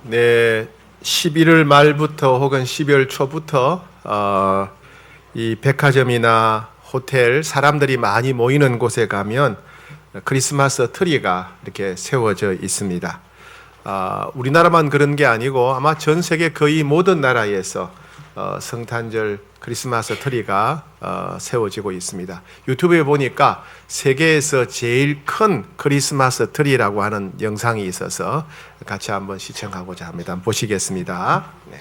네, 11월 말부터 혹은 12월 초부터 이 백화점이나 호텔, 사람들이 많이 모이는 곳에 가면 크리스마스 트리가 이렇게 세워져 있습니다. 우리나라만 그런 게 아니고 아마 전 세계 거의 모든 나라에서 성탄절 크리스마스 트리가 세워지고 있습니다. 유튜브에 보니까 세계에서 제일 큰 크리스마스 트리라고 하는 영상이 있어서 같이 한번 시청하고자 합니다. 한번 보시겠습니다. 네.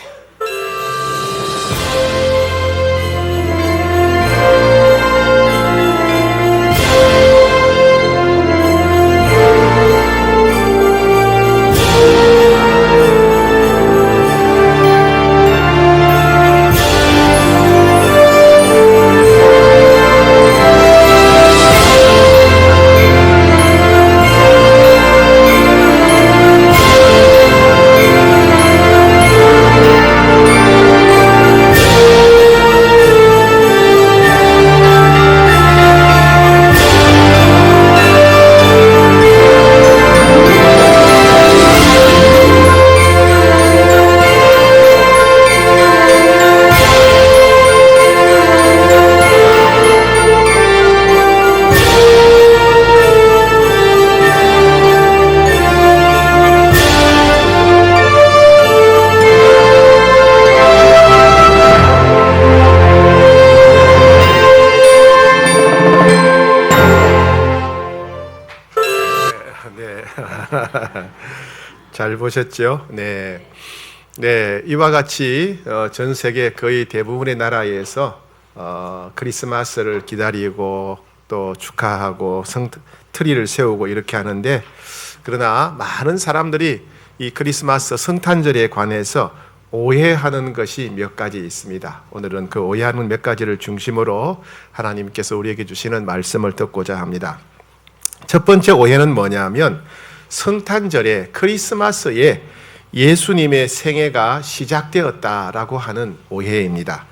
잘 보셨죠? 네. 네, 이와 같이 전 세계 거의 대부분의 나라에서 크리스마스를 기다리고 또 축하하고 트리를 세우고 이렇게 하는데, 그러나 많은 사람들이 이 크리스마스 성탄절에 관해서 오해하는 것이 몇 가지 있습니다. 오늘은 그 오해하는 몇 가지를 중심으로 하나님께서 우리에게 주시는 말씀을 듣고자 합니다. 첫 번째 오해는 뭐냐면, 성탄절에 크리스마스에 예수님의 생애가 시작되었다라고 하는 오해입니다.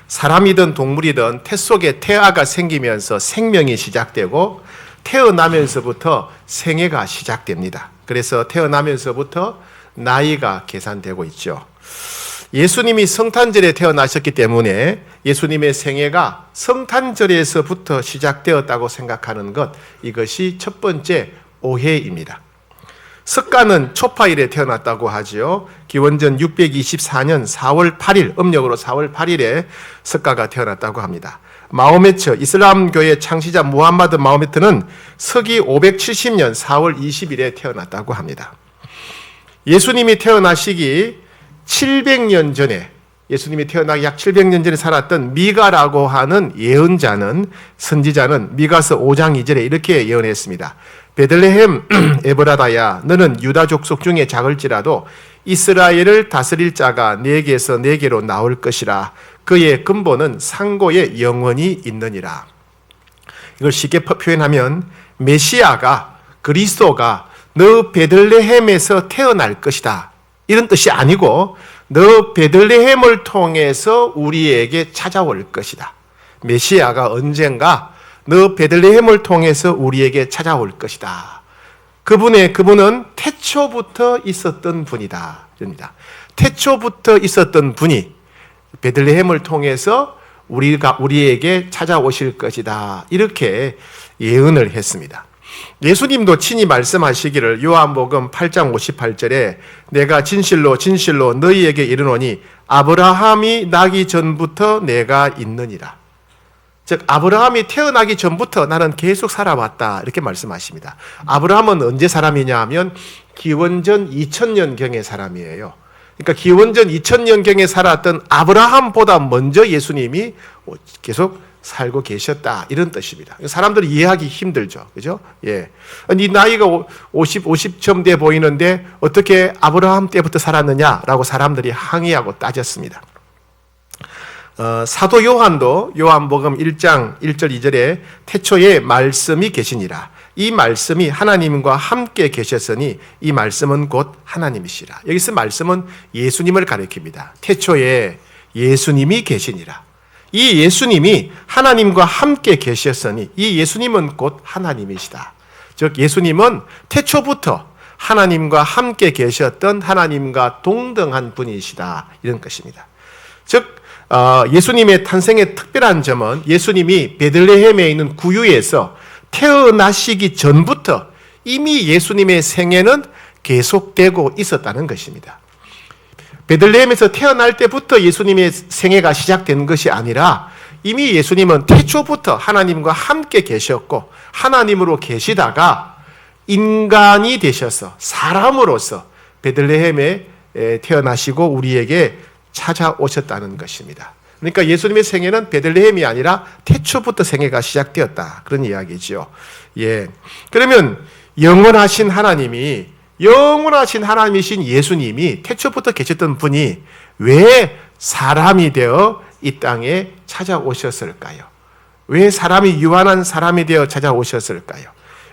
사람이든 동물이든 태 속에 태아가 생기면서 생명이 시작되고 태어나면서부터 생애가 시작됩니다. 그래서 태어나면서부터 나이가 계산되고 있죠. 예수님이 성탄절에 태어나셨기 때문에 예수님의 생애가 성탄절에서부터 시작되었다고 생각하는 것, 이것이 첫 번째 오해입니다. 석가는 초파일에 태어났다고 하지요. 기원전 624년 4월 8일, 음력으로 4월 8일에 석가가 태어났다고 합니다. 마호메트, 이슬람교의 창시자 무함마드 마호메트는 서기 570년 4월 20일에 태어났다고 합니다. 예수님이 태어나시기 700년 전에, 예수님이 태어나기 약 700년 전에 살았던 미가라고 하는 예언자는, 선지자는 미가서 5장 2절에 이렇게 예언했습니다. 베들레헴 에브라다야, 너는 유다 족속 중에 작을지라도 이스라엘을 다스릴 자가 네게서 네게로 나올 것이라. 그의 근본은 상고에 영원히 있느니라. 이걸 쉽게 표현하면 메시아가, 그리스도가 너 베들레헴에서 태어날 것이다, 이런 뜻이 아니고 너 베들레헴을 통해서 우리에게 찾아올 것이다. 메시아가 언젠가 너 베들레헴을 통해서 우리에게 찾아올 것이다. 그분은 태초부터 있었던 분이다. 입니다. 태초부터 있었던 분이 베들레헴을 통해서 우리에게 찾아오실 것이다. 이렇게 예언을 했습니다. 예수님도 친히 말씀하시기를 요한복음 8장 58절에 내가 진실로 진실로 너희에게 이르노니 아브라함이 나기 전부터 내가 있느니라. 즉 아브라함이 태어나기 전부터 나는 계속 살아왔다, 이렇게 말씀하십니다. 아브라함은 언제 사람이냐 하면 기원전 2000년경의 사람이에요. 그러니까 기원전 2000년경에 살았던 아브라함보다 먼저 예수님이 계속 살고 계셨다, 이런 뜻입니다. 사람들이 이해하기 힘들죠. 그죠? 예. 네 나이가 50쯤 돼 보이는데 어떻게 아브라함 때부터 살았느냐라고 사람들이 항의하고 따졌습니다. 사도 요한도 요한복음 1장 1절 2절에 태초에 말씀이 계시니라. 이 말씀이 하나님과 함께 계셨으니 이 말씀은 곧 하나님이시라. 여기서 말씀은 예수님을 가리킵니다. 태초에 예수님이 계시니라. 이 예수님이 하나님과 함께 계셨으니 이 예수님은 곧 하나님이시다. 즉 예수님은 태초부터 하나님과 함께 계셨던 하나님과 동등한 분이시다, 이런 것입니다. 즉 예수님의 탄생의 특별한 점은 예수님이 베들레헴에 있는 구유에서 태어나시기 전부터 이미 예수님의 생애는 계속되고 있었다는 것입니다. 베들레헴에서 태어날 때부터 예수님의 생애가 시작된 것이 아니라 이미 예수님은 태초부터 하나님과 함께 계셨고 하나님으로 계시다가 인간이 되셔서 사람으로서 베들레헴에 태어나시고 우리에게 찾아오셨다는 것입니다. 그러니까 예수님의 생애는 베들레헴이 아니라 태초부터 생애가 시작되었다, 그런 이야기죠. 예. 그러면 영원하신 하나님이신 예수님이 태초부터 계셨던 분이 왜 사람이 되어 이 땅에 찾아오셨을까요? 왜 사람이 유한한 사람이 되어 찾아오셨을까요?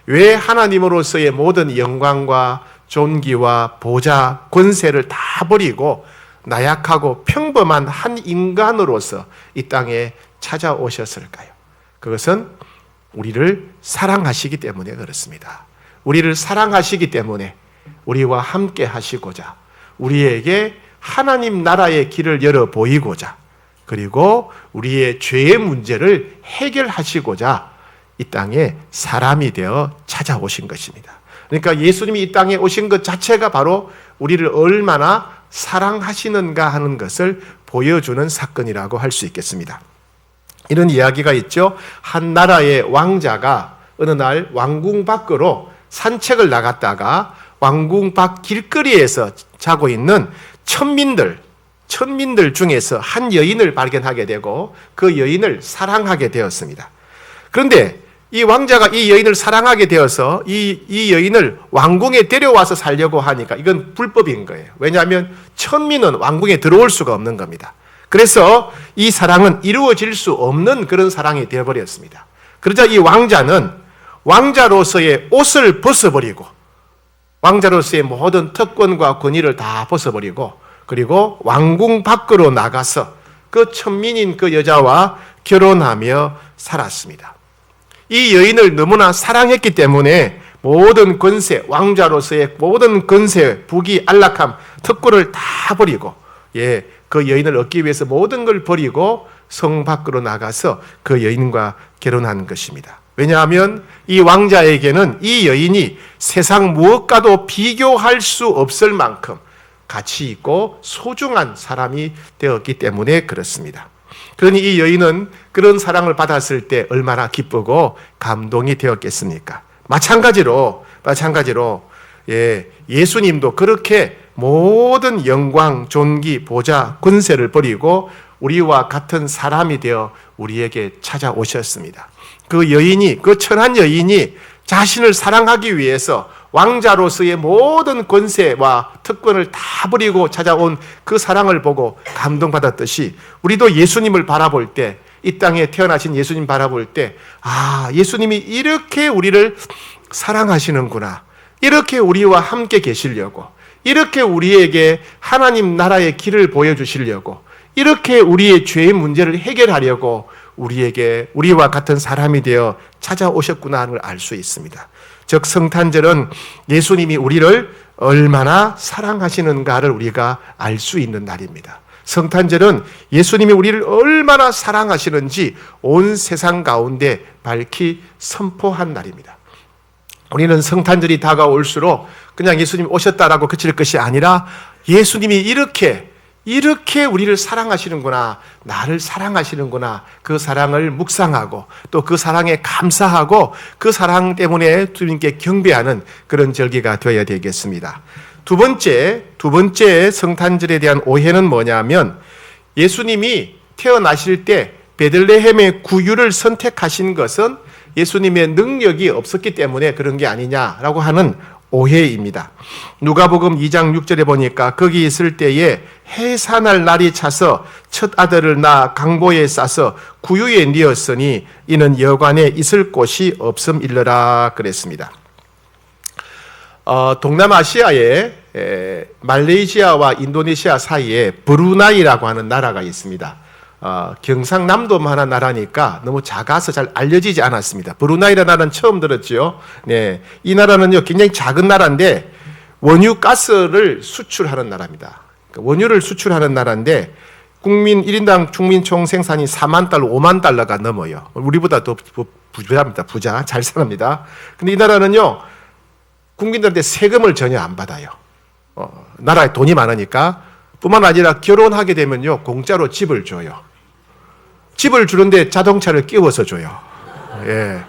왜 하나님으로서의 모든 영광과 존귀와 보좌, 권세를 다 버리고 나약하고 평범한 한 인간으로서 이 땅에 찾아오셨을까요? 그것은 우리를 사랑하시기 때문에 그렇습니다. 우리를 사랑하시기 때문에 우리와 함께 하시고자, 우리에게 하나님 나라의 길을 열어 보이고자, 그리고 우리의 죄의 문제를 해결하시고자 이 땅에 사람이 되어 찾아오신 것입니다. 그러니까 예수님이 이 땅에 오신 것 자체가 바로 우리를 얼마나 사랑하시는가 하는 것을 보여주는 사건이라고 할 수 있겠습니다. 이런 이야기가 있죠. 한 나라의 왕자가 어느 날 왕궁 밖으로 산책을 나갔다가 왕궁 밖 길거리에서 자고 있는 천민들 중에서 한 여인을 발견하게 되고 그 여인을 사랑하게 되었습니다. 그런데 이 왕자가 이 여인을 사랑하게 되어서 이 여인을 왕궁에 데려와서 살려고 하니까 이건 불법인 거예요. 왜냐하면 천민은 왕궁에 들어올 수가 없는 겁니다. 그래서 이 사랑은 이루어질 수 없는 그런 사랑이 되어버렸습니다. 그러자 이 왕자는 왕자로서의 옷을 벗어버리고 왕자로서의 모든 특권과 권위를 다 벗어버리고 그리고 왕궁 밖으로 나가서 그 천민인 그 여자와 결혼하며 살았습니다. 이 여인을 너무나 사랑했기 때문에 모든 권세, 왕자로서의 모든 권세, 부귀, 안락함, 특권을 다 버리고 그 여인을 얻기 위해서 모든 걸 버리고 성 밖으로 나가서 그 여인과 결혼한 것입니다. 왜냐하면 이 왕자에게는 이 여인이 세상 무엇과도 비교할 수 없을 만큼 가치 있고 소중한 사람이 되었기 때문에 그렇습니다. 그러니 이 여인은 그런 사랑을 받았을 때 얼마나 기쁘고 감동이 되었겠습니까? 마찬가지로 예수님도 그렇게 모든 영광, 존귀, 보좌, 권세를 버리고 우리와 같은 사람이 되어 우리에게 찾아오셨습니다. 그 천한 여인이 자신을 사랑하기 위해서 왕자로서의 모든 권세와 특권을 다 버리고 찾아온 그 사랑을 보고 감동받았듯이 우리도 예수님을 바라볼 때, 이 땅에 태어나신 예수님 바라볼 때, 예수님이 이렇게 우리를 사랑하시는구나, 이렇게 우리와 함께 계시려고, 이렇게 우리에게 하나님 나라의 길을 보여주시려고, 이렇게 우리의 죄의 문제를 해결하려고 우리와 같은 사람이 되어 찾아오셨구나 하는 걸 알 수 있습니다. 즉 성탄절은 예수님이 우리를 얼마나 사랑하시는가를 우리가 알 수 있는 날입니다. 성탄절은 예수님이 우리를 얼마나 사랑하시는지 온 세상 가운데 밝히 선포한 날입니다. 우리는 성탄절이 다가올수록 그냥 예수님이 오셨다라고 그칠 것이 아니라 예수님이 이렇게 우리를 사랑하시는구나, 나를 사랑하시는구나, 그 사랑을 묵상하고 또 그 사랑에 감사하고 그 사랑 때문에 주님께 경배하는 그런 절기가 되어야 되겠습니다. 두 번째 성탄절에 대한 오해는 뭐냐면 예수님이 태어나실 때 베들레헴의 구유를 선택하신 것은 예수님의 능력이 없었기 때문에 그런 게 아니냐라고 하는 오해입니다. 누가복음 2장 6절에 보니까 거기 있을 때에 해산할 날이 차서 첫 아들을 낳아 강보에 싸서 구유에 뉘었으니 이는 여관에 있을 곳이 없음일러라 그랬습니다. 동남아시아에 말레이시아와 인도네시아 사이에 브루나이라고 하는 나라가 있습니다. 경상남도만 하는 나라니까 너무 작아서 잘 알려지지 않았습니다. 브루나이라는 나라는 처음 들었죠. 네, 이 나라는요 굉장히 작은 나라인데 원유 가스를 수출하는 나라입니다. 원유를 수출하는 나라인데 국민 1인당 국민 총 생산이 4만 달러, 5만 달러가 넘어요. 우리보다 더 부자입니다. 부자, 잘 삽니다. 근데 이 나라는요, 국민들한테 세금을 전혀 안 받아요. 나라에 돈이 많으니까. 뿐만 아니라 결혼하게 되면요, 공짜로 집을 줘요. 집을 주는데 자동차를 끼워서 줘요. 예.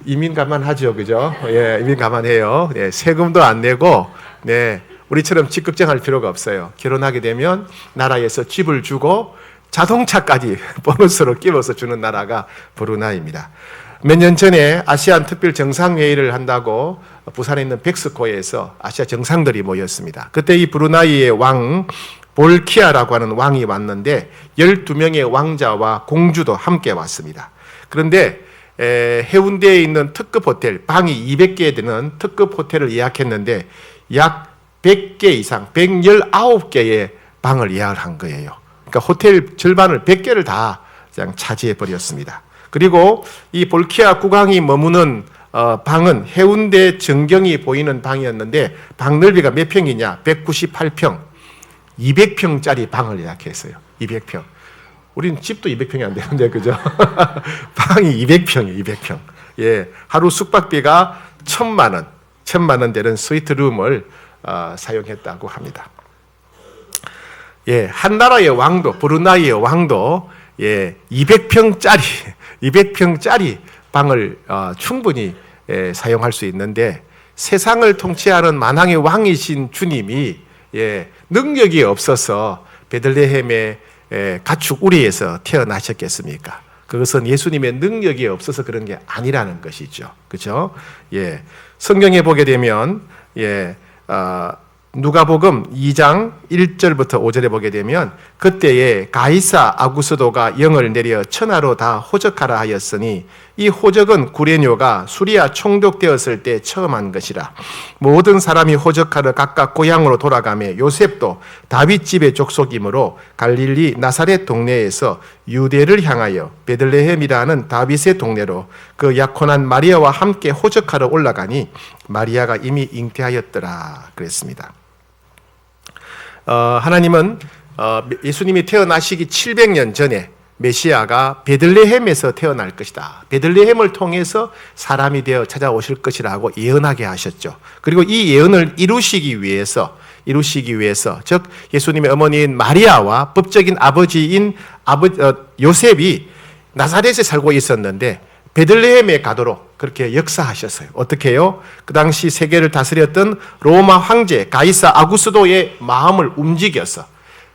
이민 감안하죠, 그죠? 예, 이민 감안해요. 예, 세금도 안 내고, 네. 우리처럼 집 걱정할 필요가 없어요. 결혼하게 되면 나라에서 집을 주고 자동차까지 보너스로 끼워서 주는 나라가 브루나이입니다. 몇 년 전에 아시안 특별 정상회의를 한다고 부산에 있는 백스코에서 아시아 정상들이 모였습니다. 그때 이 브루나이의 왕 볼키아라고 하는 왕이 왔는데 12명의 왕자와 공주도 함께 왔습니다. 그런데 해운대에 있는 특급 호텔, 방이 200개 되는 특급 호텔을 예약했는데 약 100개 이상, 119개의 방을 예약을 한 거예요. 그러니까 호텔 절반을 100개를 다 그냥 차지해 버렸습니다. 그리고 이 볼키아 국왕이 머무는 방은 해운대 전경이 보이는 방이었는데 방 넓이가 몇 평이냐? 198평. 200평짜리 방을 예약했어요. 200평. 우린 집도 200평이 안 되는데, 그죠? 방이 200평이에요, 200평. 예. 하루 숙박비가 1,000만 원 되는 스위트룸을 사용했다고 합니다. 예, 한 나라의 왕도, 브루나이의 왕도 200평짜리 방을 충분히 사용할 수 있는데 세상을 통치하는 만왕의 왕이신 주님이 능력이 없어서 베들레헴의 가축 우리에서 태어나셨겠습니까? 그것은 예수님의 능력이 없어서 그런 게 아니라는 것이죠. 그렇죠? 예. 성경에 보게 되면 누가복음 2장 1절부터 5절에 보게 되면 그때에 가이사 아구스도가 영을 내려 천하로 다 호적하라 하였으니 이 호적은 구레뇨가 수리아 총독되었을 때 처음 한 것이라. 모든 사람이 호적하러 각각 고향으로 돌아가며 요셉도 다윗 집의 족속이므로 갈릴리 나사렛 동네에서 유대를 향하여 베들레헴이라는 다윗의 동네로 그 약혼한 마리아와 함께 호적하러 올라가니 마리아가 이미 잉태하였더라 그랬습니다. 하나님은 예수님이 태어나시기 700년 전에 메시아가 베들레헴에서 태어날 것이다. 베들레헴을 통해서 사람이 되어 찾아오실 것이라고 예언하게 하셨죠. 그리고 이 예언을 이루시기 위해서 즉 예수님의 어머니인 마리아와 법적인 아버지인 요셉이 나사렛에 살고 있었는데 베들레헴에 가도록 그렇게 역사하셨어요. 어떻게 해요? 그 당시 세계를 다스렸던 로마 황제 가이사 아구스도의 마음을 움직여서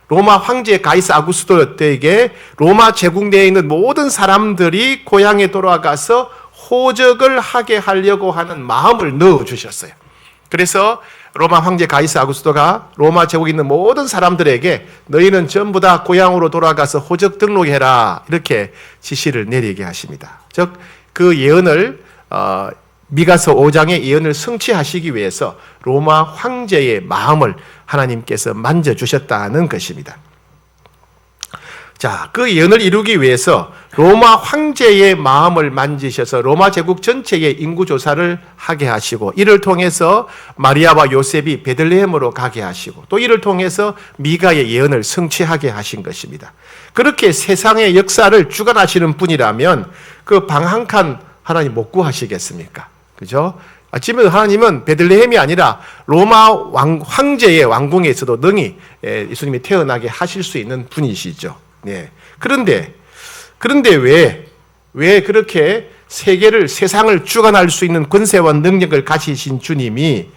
로마 황제 가이사 아구스도에게 로마 제국 내에 있는 모든 사람들이 고향에 돌아가서 호적을 하게 하려고 하는 마음을 넣어주셨어요. 그래서 로마 황제 가이사 아구스도가 로마 제국에 있는 모든 사람들에게 너희는 전부 다 고향으로 돌아가서 호적 등록해라 이렇게 지시를 내리게 하십니다. 즉 그 예언을 미가서 5장의 예언을 성취하시기 위해서 로마 황제의 마음을 하나님께서 만져주셨다는 것입니다. 자, 그 예언을 이루기 위해서 로마 황제의 마음을 만지셔서 로마 제국 전체의 인구조사를 하게 하시고 이를 통해서 마리아와 요셉이 베들레헴으로 가게 하시고 또 이를 통해서 미가의 예언을 성취하게 하신 것입니다. 그렇게 세상의 역사를 주관하시는 분이라면 그 방 한 칸 하나님 못 구하시겠습니까? 그죠? 지금 하나님은 베들레헴이 아니라 로마 황제의 왕궁에서도 능히 예수님이 태어나게 하실 수 있는 분이시죠. 네. 그런데 왜 그렇게 세상을 주관할 수 있는 권세와 능력을 가지신 주님이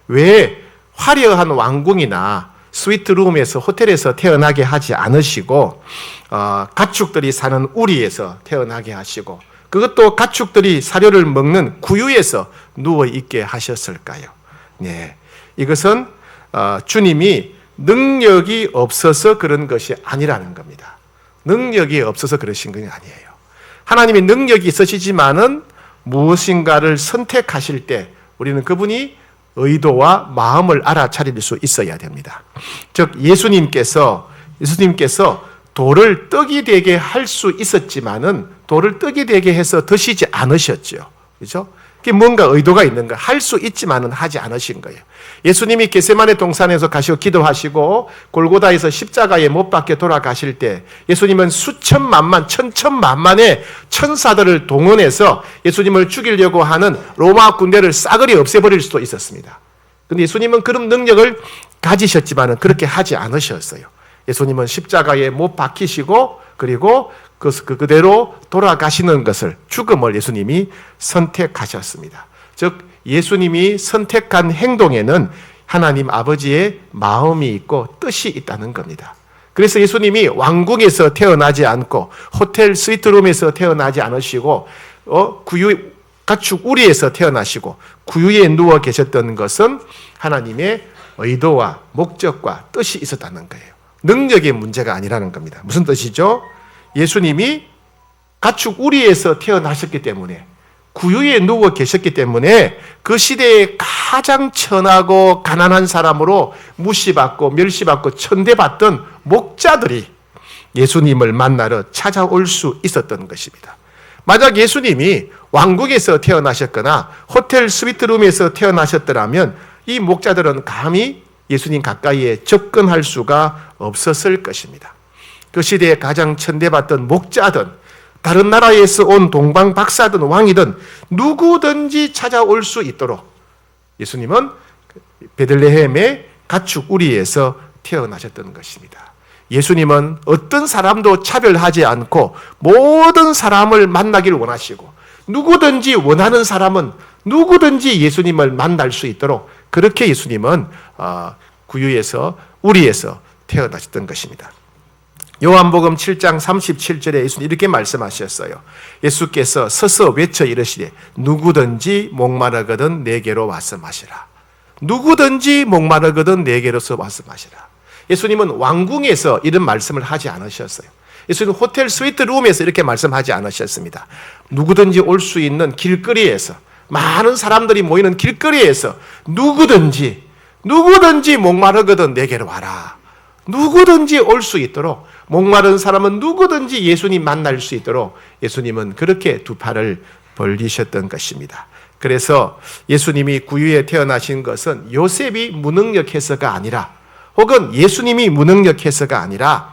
왜 화려한 왕궁이나 스위트룸에서 호텔에서 태어나게 하지 않으시고 가축들이 사는 우리에서 태어나게 하시고 그것도 가축들이 사료를 먹는 구유에서 누워 있게 하셨을까요? 네. 이것은 주님이 능력이 없어서 그런 것이 아니라는 겁니다. 능력이 없어서 그러신 건 아니에요. 하나님이 능력이 있으시지만은 무엇인가를 선택하실 때 우리는 그분이 의도와 마음을 알아차릴 수 있어야 됩니다. 즉 예수님께서 돌을 떡이 되게 할 수 있었지만은 돌을 떡이 되게 해서 드시지 않으셨죠. 그렇죠? 그게 뭔가 의도가 있는 거예요. 할 수 있지만은 하지 않으신 거예요. 예수님이 겟세마네 동산에서 가시고 기도하시고 골고다에서 십자가에 못 박혀 돌아가실 때 예수님은 수천만만 천천만만의 천사들을 동원해서 예수님을 죽이려고 하는 로마 군대를 싸그리 없애버릴 수도 있었습니다. 그런데 예수님은 그런 능력을 가지셨지만은 그렇게 하지 않으셨어요. 예수님은 십자가에 못 박히시고 그리고 그대로 돌아가시는 것을, 죽음을 예수님이 선택하셨습니다. 즉 예수님이 선택한 행동에는 하나님 아버지의 마음이 있고 뜻이 있다는 겁니다. 그래서 예수님이 왕궁에서 태어나지 않고 호텔 스위트룸에서 태어나지 않으시고 가축 우리에서 태어나시고 구유에 누워 계셨던 것은 하나님의 의도와 목적과 뜻이 있었다는 거예요. 능력의 문제가 아니라는 겁니다. 무슨 뜻이죠? 예수님이 가축 우리에서 태어나셨기 때문에, 구유에 누워 계셨기 때문에 그 시대에 가장 천하고 가난한 사람으로 무시받고 멸시받고 천대받던 목자들이 예수님을 만나러 찾아올 수 있었던 것입니다. 만약 예수님이 왕국에서 태어나셨거나 호텔 스위트룸에서 태어나셨더라면 이 목자들은 감히 예수님 가까이에 접근할 수가 없었을 것입니다. 그 시대에 가장 천대받던 목자든 다른 나라에서 온 동방 박사든 왕이든 누구든지 찾아올 수 있도록 예수님은 베들레헴의 가축 우리에서 태어나셨던 것입니다. 예수님은 어떤 사람도 차별하지 않고 모든 사람을 만나기를 원하시고 누구든지 원하는 사람은 누구든지 예수님을 만날 수 있도록 그렇게 예수님은 구유에서 우리에서 태어나셨던 것입니다. 요한복음 7장 37절에 예수님 이렇게 말씀하셨어요. 예수께서 서서 외쳐 이르시되 누구든지 목마르거든 내게로 와서 마시라. 누구든지 목마르거든 내게로서 와서 마시라. 예수님은 왕궁에서 이런 말씀을 하지 않으셨어요. 예수님은 호텔 스위트룸에서 이렇게 말씀하지 않으셨습니다. 누구든지 올 수 있는 길거리에서, 많은 사람들이 모이는 길거리에서 누구든지 목마르거든 내게로 와라. 누구든지 올 수 있도록, 목마른 사람은 누구든지 예수님 만날 수 있도록 예수님은 그렇게 두 팔을 벌리셨던 것입니다. 그래서 예수님이 구유에 태어나신 것은 요셉이 무능력해서가 아니라, 혹은 예수님이 무능력해서가 아니라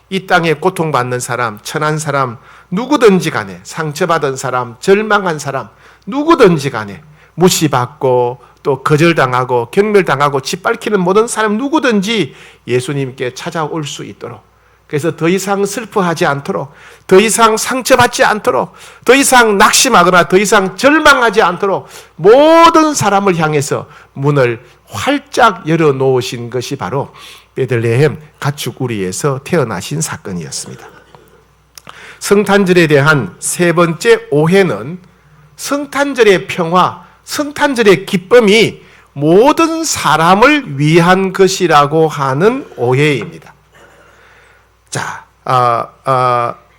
이 땅에 고통받는 사람, 천한 사람, 누구든지 간에 상처받은 사람, 절망한 사람, 누구든지 간에 무시받고 또 거절당하고 경멸당하고 짓밟히는 모든 사람 누구든지 예수님께 찾아올 수 있도록, 그래서 더 이상 슬퍼하지 않도록, 더 이상 상처받지 않도록, 더 이상 낙심하거나 더 이상 절망하지 않도록 모든 사람을 향해서 문을 활짝 열어놓으신 것이 바로 베들레헴 가축 우리에서 태어나신 사건이었습니다. 성탄절에 대한 세 번째 오해는 성탄절의 평화, 성탄절의 기쁨이 모든 사람을 위한 것이라고 하는 오해입니다. 자,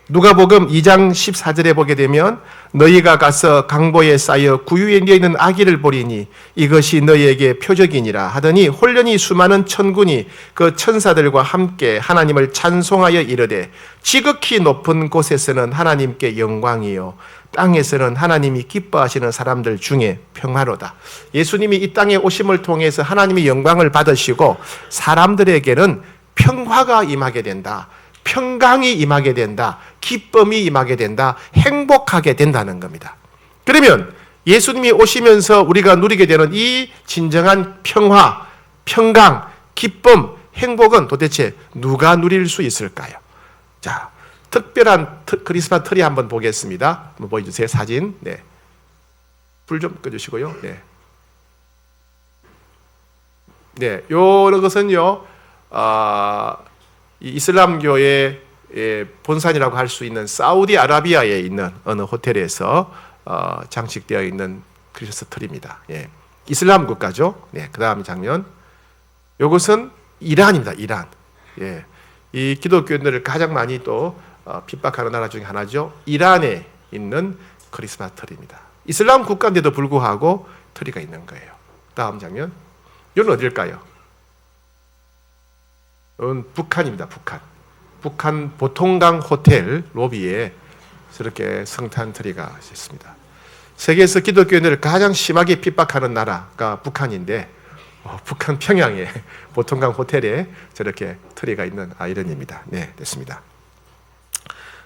누가복음 2장 14절에 보게 되면 너희가 가서 강보에 쌓여 구유에 누워있는 아기를 보리니 이것이 너희에게 표적이니라 하더니 홀련히 수많은 천군이 그 천사들과 함께 하나님을 찬송하여 이르되 지극히 높은 곳에서는 하나님께 영광이요 땅에서는 하나님이 기뻐하시는 사람들 중에 평화로다. 예수님이 이 땅에 오심을 통해서 하나님의 영광을 받으시고 사람들에게는 평화가 임하게 된다. 평강이 임하게 된다. 기쁨이 임하게 된다. 행복하게 된다는 겁니다. 그러면 예수님이 오시면서 우리가 누리게 되는 이 진정한 평화, 평강, 기쁨, 행복은 도대체 누가 누릴 수 있을까요? 자, 특별한 크리스마스 트리 한번 보겠습니다. 한번 보여주세요. 사진. 네. 불 좀 꺼주시고요. 네. 네. 요런 것은요, 이슬람교의 본산이라고 할 수 있는 사우디아라비아에 있는 어느 호텔에서 장식되어 있는 크리스마스 트리입니다. 예. 이슬람 국가죠. 네. 그 다음 장면. 요것은 이란입니다. 이란. 예. 이 기독교인들을 가장 많이 또 핍박하는 나라 중에 하나죠. 이란에 있는 크리스마스 트리입니다. 이슬람 국가인데도 불구하고 트리가 있는 거예요. 다음 장면. 이건 어딜까요? 이건 북한입니다. 북한 보통강 호텔 로비에 저렇게 성탄 트리가 있습니다. 세계에서 기독교인들을 가장 심하게 핍박하는 나라가 북한인데 북한 평양에 보통강 호텔에 저렇게 트리가 있는 아이러니입니다. 네, 됐습니다.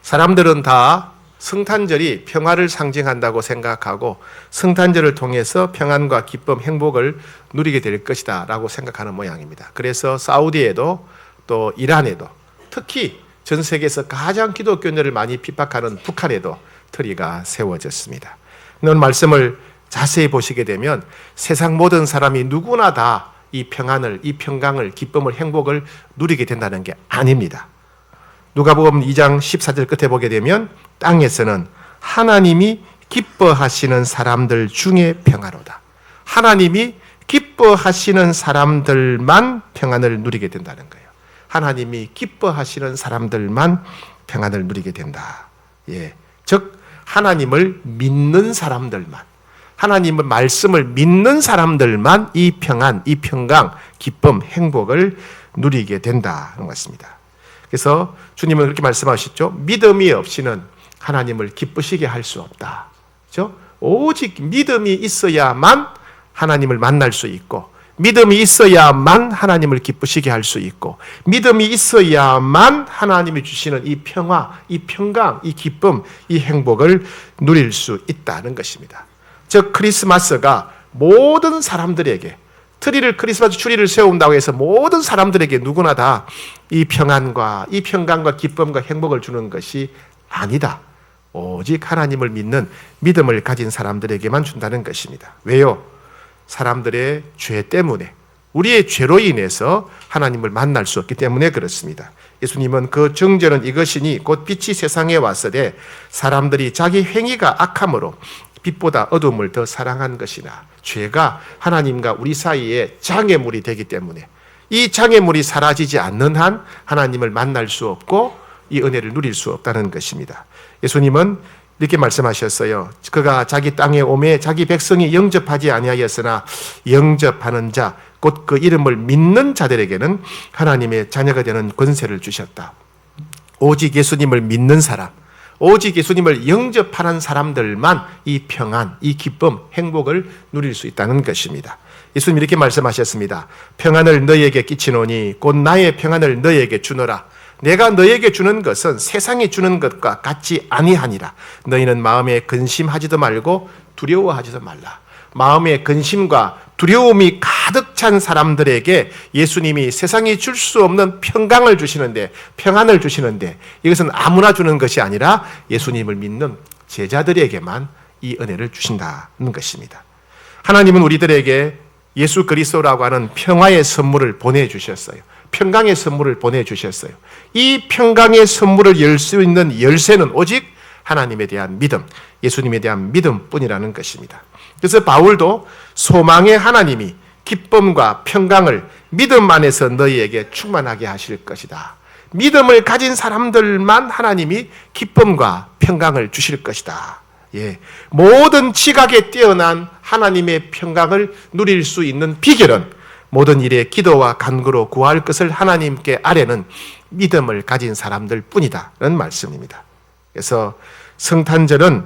사람들은 다 성탄절이 평화를 상징한다고 생각하고 성탄절을 통해서 평안과 기쁨, 행복을 누리게 될 것이다 라고 생각하는 모양입니다. 그래서 사우디에도 또 이란에도 특히 전 세계에서 가장 기독교인들을 많이 핍박하는 북한에도 트리가 세워졌습니다. 오늘 말씀을 자세히 보시게 되면 세상 모든 사람이 누구나 다 이 평안을, 이 평강을, 기쁨을, 행복을 누리게 된다는 게 아닙니다. 누가복음 2장 14절 끝에 보게 되면 땅에서는 하나님이 기뻐하시는 사람들 중에 평화로다. 하나님이 기뻐하시는 사람들만 평안을 누리게 된다는 거예요. 하나님이 기뻐하시는 사람들만 평안을 누리게 된다. 예. 즉 하나님을 믿는 사람들만, 하나님의 말씀을 믿는 사람들만 이 평안, 이 평강, 기쁨, 행복을 누리게 된다는 것입니다. 그래서 주님은 그렇게 말씀하셨죠. 믿음이 없이는 하나님을 기쁘시게 할 수 없다. 그렇죠? 오직 믿음이 있어야만 하나님을 만날 수 있고, 믿음이 있어야만 하나님을 기쁘시게 할 수 있고, 믿음이 있어야만 하나님이 주시는 이 평화, 이 평강, 이 기쁨, 이 행복을 누릴 수 있다는 것입니다. 즉 크리스마스가 모든 사람들에게, 크리스마스 추리를 세운다고 해서 모든 사람들에게 누구나 다 이 평안과 이 평강과 기쁨과 행복을 주는 것이 아니다. 오직 하나님을 믿는 믿음을 가진 사람들에게만 준다는 것입니다. 왜요? 사람들의 죄 때문에, 우리의 죄로 인해서 하나님을 만날 수 없기 때문에 그렇습니다. 예수님은 그 증거는 이것이니 곧 빛이 세상에 왔으되 사람들이 자기 행위가 악함으로 빛보다 어둠을 더 사랑한 것이나, 죄가 하나님과 우리 사이에 장애물이 되기 때문에 이 장애물이 사라지지 않는 한 하나님을 만날 수 없고 이 은혜를 누릴 수 없다는 것입니다. 예수님은 이렇게 말씀하셨어요. 그가 자기 땅에 오매 자기 백성이 영접하지 아니하였으나 영접하는 자, 곧 그 이름을 믿는 자들에게는 하나님의 자녀가 되는 권세를 주셨다. 오직 예수님을 믿는 사람, 오직 예수님을 영접하는 사람들만 이 평안, 이 기쁨, 행복을 누릴 수 있다는 것입니다. 예수님이 이렇게 말씀하셨습니다. 평안을 너희에게 끼치노니 곧 나의 평안을 너희에게 주노라. 내가 너희에게 주는 것은 세상이 주는 것과 같지 아니하니라. 너희는 마음에 근심하지도 말고 두려워하지도 말라. 마음에 근심과 두려움이 가득 찬 사람들에게 예수님이 세상이 줄 수 없는 평강을 주시는데, 평안을 주시는데, 이것은 아무나 주는 것이 아니라 예수님을 믿는 제자들에게만 이 은혜를 주신다는 것입니다. 하나님은 우리들에게 예수 그리스도라고 하는 평화의 선물을 보내주셨어요. 평강의 선물을 보내주셨어요. 이 평강의 선물을 열 수 있는 열쇠는 오직 하나님에 대한 믿음, 예수님에 대한 믿음뿐이라는 것입니다. 그래서 바울도 소망의 하나님이 기쁨과 평강을 믿음 안에서 너희에게 충만하게 하실 것이다. 믿음을 가진 사람들만 하나님이 기쁨과 평강을 주실 것이다. 예, 모든 지각에 뛰어난 하나님의 평강을 누릴 수 있는 비결은 모든 일에 기도와 간구로 구할 것을 하나님께 아뢰는 믿음을 가진 사람들 뿐이다라는 말씀입니다. 그래서 성탄절은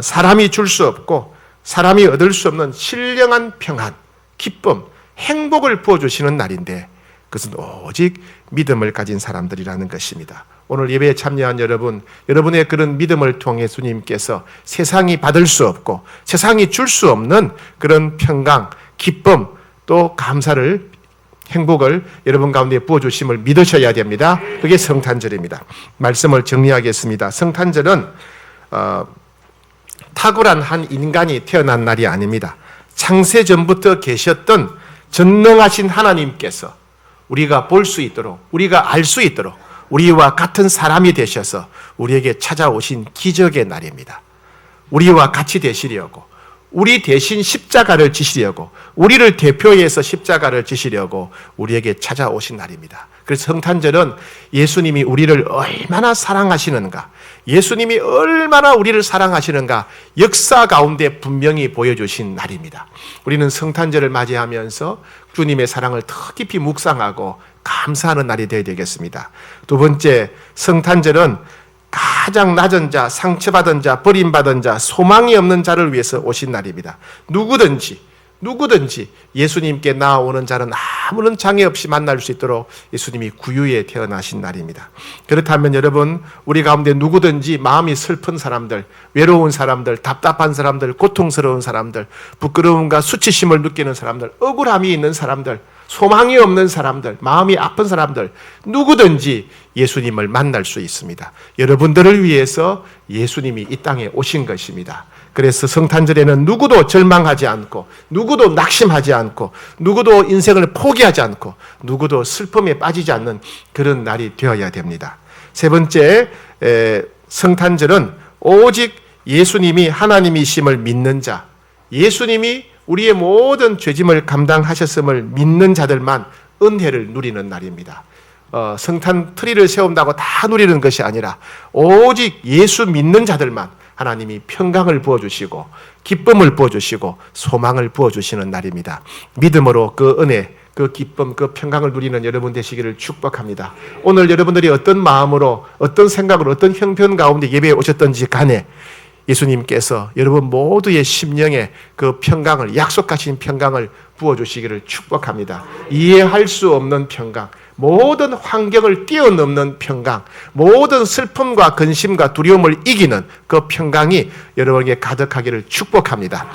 사람이 줄 수 없고 사람이 얻을 수 없는 신령한 평안, 기쁨, 행복을 부어주시는 날인데 그것은 오직 믿음을 가진 사람들이라는 것입니다. 오늘 예배에 참여한 여러분, 여러분의 그런 믿음을 통해 주님께서 세상이 받을 수 없고 세상이 줄 수 없는 그런 평강, 기쁨, 또 감사를, 행복을 여러분 가운데 부어주심을 믿으셔야 됩니다. 그게 성탄절입니다. 말씀을 정리하겠습니다. 성탄절은 탁월한 한 인간이 태어난 날이 아닙니다. 창세전부터 계셨던 전능하신 하나님께서 우리가 볼 수 있도록, 우리가 알 수 있도록 우리와 같은 사람이 되셔서 우리에게 찾아오신 기적의 날입니다. 우리와 같이 되시려고, 우리 대신 십자가를 지시려고, 우리를 대표해서 십자가를 지시려고 우리에게 찾아오신 날입니다. 그래서 성탄절은 예수님이 우리를 얼마나 사랑하시는가, 예수님이 얼마나 우리를 사랑하시는가 역사 가운데 분명히 보여주신 날입니다. 우리는 성탄절을 맞이하면서 주님의 사랑을 더 깊이 묵상하고 감사하는 날이 되어야 되겠습니다. 두 번째, 성탄절은 가장 낮은 자, 상처받은 자, 버림받은 자, 소망이 없는 자를 위해서 오신 날입니다. 누구든지 예수님께 나아오는 자는 아무런 장애 없이 만날 수 있도록 예수님이 구유에 태어나신 날입니다. 그렇다면 여러분, 우리 가운데 누구든지 마음이 슬픈 사람들, 외로운 사람들, 답답한 사람들, 고통스러운 사람들, 부끄러움과 수치심을 느끼는 사람들, 억울함이 있는 사람들, 소망이 없는 사람들, 마음이 아픈 사람들, 누구든지 예수님을 만날 수 있습니다. 여러분들을 위해서 예수님이 이 땅에 오신 것입니다. 그래서 성탄절에는 누구도 절망하지 않고, 누구도 낙심하지 않고, 누구도 인생을 포기하지 않고, 누구도 슬픔에 빠지지 않는 그런 날이 되어야 됩니다. 세 번째, 성탄절은 오직 예수님이 하나님이심을 믿는 자, 예수님이 우리의 모든 죄짐을 감당하셨음을 믿는 자들만 은혜를 누리는 날입니다. 성탄 트리를 세운다고 다 누리는 것이 아니라 오직 예수 믿는 자들만 하나님이 평강을 부어주시고 기쁨을 부어주시고 소망을 부어주시는 날입니다. 믿음으로 그 은혜, 그 기쁨, 그 평강을 누리는 여러분 되시기를 축복합니다. 오늘 여러분들이 어떤 마음으로, 어떤 생각으로, 어떤 형편 가운데 예배에 오셨던지 간에 예수님께서 여러분 모두의 심령에 그 평강을, 약속하신 평강을 부어주시기를 축복합니다. 이해할 수 없는 평강, 모든 환경을 뛰어넘는 평강, 모든 슬픔과 근심과 두려움을 이기는 그 평강이 여러분에게 가득하기를 축복합니다.